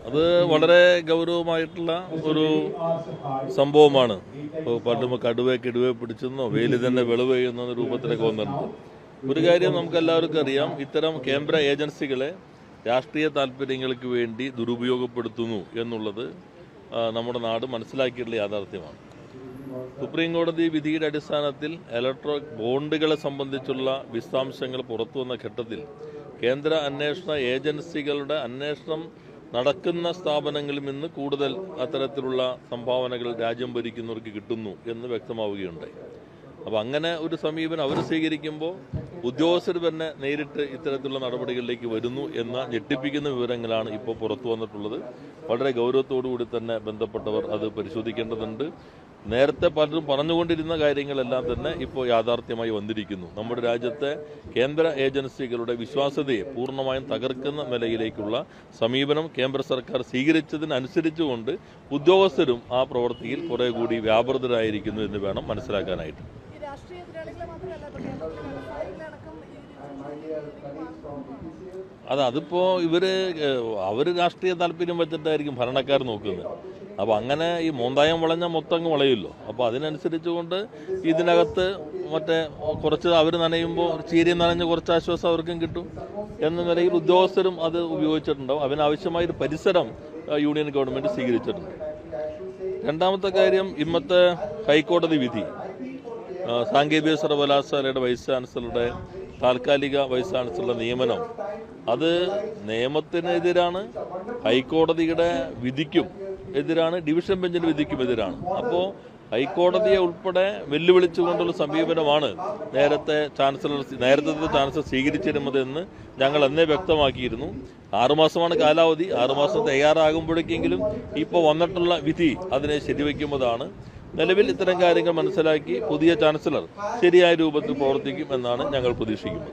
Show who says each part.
Speaker 1: അത് വളരെ ഗൗരവമായിട്ടുള്ള ഒരു സംഭവമാണ്. ഇപ്പോൾ പണ്ട് കടുവയെ പിടിച്ചെന്നോ വെയിൽ തന്നെ വെളിവ് ചെയ്യുന്ന രൂപത്തിലൊക്കെ വന്നിട്ടുണ്ട്. ഒരു കാര്യം നമുക്ക് എല്ലാവർക്കും അറിയാം, ഇത്തരം കേന്ദ്ര ഏജൻസികളെ രാഷ്ട്രീയ താല്പര്യങ്ങൾക്ക് വേണ്ടി ദുരുപയോഗപ്പെടുത്തുന്നു എന്നുള്ളത് നമ്മുടെ നാട് മനസ്സിലാക്കിയിട്ടുള്ള യാഥാർത്ഥ്യമാണ്. സുപ്രീം കോടതി വിധിയുടെ അടിസ്ഥാനത്തിൽ ഇലക്ട്രോണിക് ബോണ്ടുകളെ സംബന്ധിച്ചുള്ള വിശദാംശങ്ങൾ പുറത്തുവന്ന ഘട്ടത്തിൽ കേന്ദ്ര അന്വേഷണ ഏജൻസികളുടെ അന്വേഷണം നടക്കുന്ന സ്ഥാപനങ്ങളിൽ നിന്ന് കൂടുതൽ അത്തരത്തിലുള്ള സംഭാവനകൾ രാജ്യം ഭരിക്കുന്നവർക്ക് കിട്ടുന്നു എന്ന് വ്യക്തമാവുകയുണ്ടായി. അപ്പോൾ അങ്ങനെ ഒരു സമീപനം അവർ സ്വീകരിക്കുമ്പോൾ ഉദ്യോഗസ്ഥർ തന്നെ നേരിട്ട് ഇത്തരത്തിലുള്ള നടപടികളിലേക്ക് വരുന്നു എന്ന ഞെട്ടിപ്പിക്കുന്ന വിവരങ്ങളാണ് ഇപ്പോൾ പുറത്തു വന്നിട്ടുള്ളത്. വളരെ ഗൗരവത്തോടു കൂടി തന്നെ ബന്ധപ്പെട്ടവർ അത് പരിശോധിക്കേണ്ടതുണ്ട്. നേരത്തെ പലരും പറഞ്ഞുകൊണ്ടിരുന്ന കാര്യങ്ങളെല്ലാം തന്നെ ഇപ്പോൾ യാഥാർത്ഥ്യമായി വന്നിരിക്കുന്നു. നമ്മുടെ രാജ്യത്തെ കേന്ദ്ര ഏജൻസികളുടെ വിശ്വാസ്യതയെ പൂർണ്ണമായും തകർക്കുന്ന നിലയിലേക്കുള്ള സമീപനം കേന്ദ്ര സർക്കാർ സ്വീകരിച്ചതിനനുസരിച്ചുകൊണ്ട് ഉദ്യോഗസ്ഥരും ആ പ്രവൃത്തിയിൽ കുറെ കൂടി വ്യാപൃതരായിരിക്കുന്നു എന്ന് വേണം മനസ്സിലാക്കാനായിട്ട്. അതിപ്പോ അവര് രാഷ്ട്രീയ താല്പര്യം വെച്ചിട്ടായിരിക്കും ഭരണക്കാർ നോക്കുന്നത്. അപ്പോൾ അങ്ങനെ ഈ മോന്തായം വളഞ്ഞ മൊത്തം വളയുമല്ലോ. അപ്പോൾ അതിനനുസരിച്ചുകൊണ്ട് ഇതിനകത്ത് കുറച്ച് അവർ നനയുമ്പോൾ ചീരി നനഞ്ഞ് കുറച്ച് ആശ്വാസം അവർക്കും കിട്ടും എന്ന നിലയിൽ ഉദ്യോഗസ്ഥരും അത് ഉപയോഗിച്ചിട്ടുണ്ടാവും. അതിനാവശ്യമായൊരു പരിസരം യൂണിയൻ ഗവൺമെന്റ് സ്വീകരിച്ചിട്ടുണ്ട്. രണ്ടാമത്തെ കാര്യം, ഇന്നത്തെ ഹൈക്കോടതി വിധി സാങ്കേതിക സർവകലാശാലയുടെ വൈസ് ചാൻസലറുടെ താൽക്കാലിക വൈസ് ചാൻസലറുടെ നിയമനം അത് നിയമത്തിനെതിരാണ്, ഹൈക്കോടതിയുടെ വിധിക്കും എതിരാണ്, ഡിവിഷൻ ബെഞ്ചിന്റെ വിധിക്കും എതിരാണ്. അപ്പോൾ ഹൈക്കോടതിയെ ഉൾപ്പെടെ വെല്ലുവിളിച്ചുകൊണ്ടുള്ള സമീപനമാണ് നേരത്തെ ചാൻസലർ സ്വീകരിച്ചിരുന്നതെന്ന് ഞങ്ങൾ അന്നേ വ്യക്തമാക്കിയിരുന്നു. 6 മാസമാണ് കാലാവധി. 6 മാസം തയ്യാറാകുമ്പോഴേക്കെങ്കിലും ഇപ്പോൾ വന്നിട്ടുള്ള വിധി അതിനെ ശരിവയ്ക്കുമ്പോഴാണ്. നിലവിൽ ഇത്തരം കാര്യങ്ങൾ മനസ്സിലാക്കി പുതിയ ചാൻസലർ ശരിയായ രൂപത്തിൽ പ്രവർത്തിക്കും എന്നാണ് ഞങ്ങൾ പ്രതീക്ഷിക്കുന്നത്.